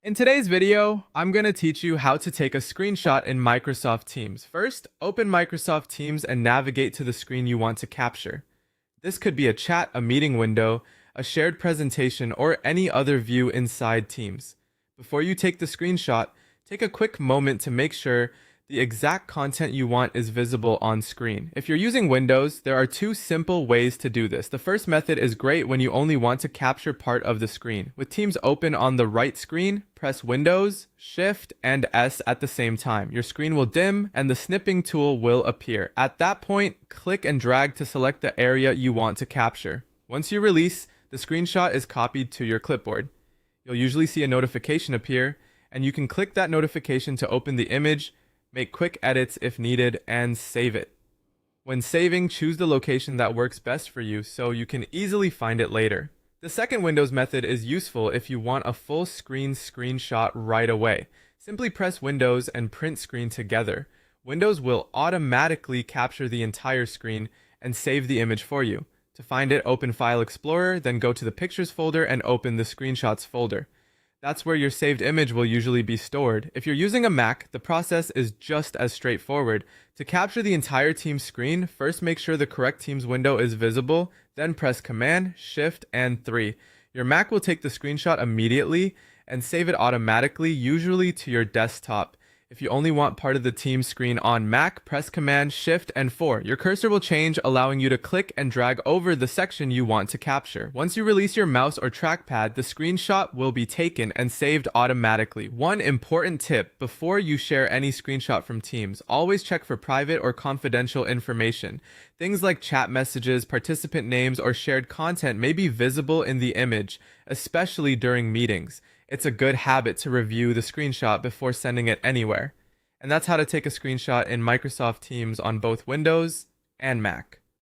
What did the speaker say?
In today's video, I'm going to teach you how to take a screenshot in Microsoft Teams. First, open Microsoft Teams and navigate to the screen you want to capture. This could be a chat, a meeting window, a shared presentation, or any other view inside Teams. Before you take the screenshot, take a quick moment to make sure the exact content you want is visible on screen. If you're using Windows, there are two simple ways to do this. The first method is great when you only want to capture part of the screen. With Teams open on the right screen, press Windows, Shift, and S at the same time. Your screen will dim and the snipping tool will appear. At that point, click and drag to select the area you want to capture. Once you release, the screenshot is copied to your clipboard. You'll usually see a notification appear, and you can click that notification to open the image, make quick edits if needed, and save it. When saving, choose the location that works best for you so you can easily find it later. The second Windows method is useful if you want a full screen screenshot right away. Simply press Windows and Print Screen together. Windows will automatically capture the entire screen and save the image for you. To find it, open File Explorer, then go to the Pictures folder and open the Screenshots folder. That's where your saved image will usually be stored. If you're using a Mac, the process is just as straightforward. To capture the entire Teams screen, first make sure the correct Teams window is visible, then press Command, Shift, and 3. Your Mac will take the screenshot immediately and save it automatically, usually to your desktop. If you only want part of the Teams screen on Mac, press Command, Shift, and 4. Your cursor will change, allowing you to click and drag over the section you want to capture. Once you release your mouse or trackpad, the screenshot will be taken and saved automatically. One important tip: before you share any screenshot from Teams, always check for private or confidential information. Things like chat messages, participant names, or shared content may be visible in the image, especially during meetings. It's a good habit to review the screenshot before sending it anywhere. And that's how to take a screenshot in Microsoft Teams on both Windows and Mac.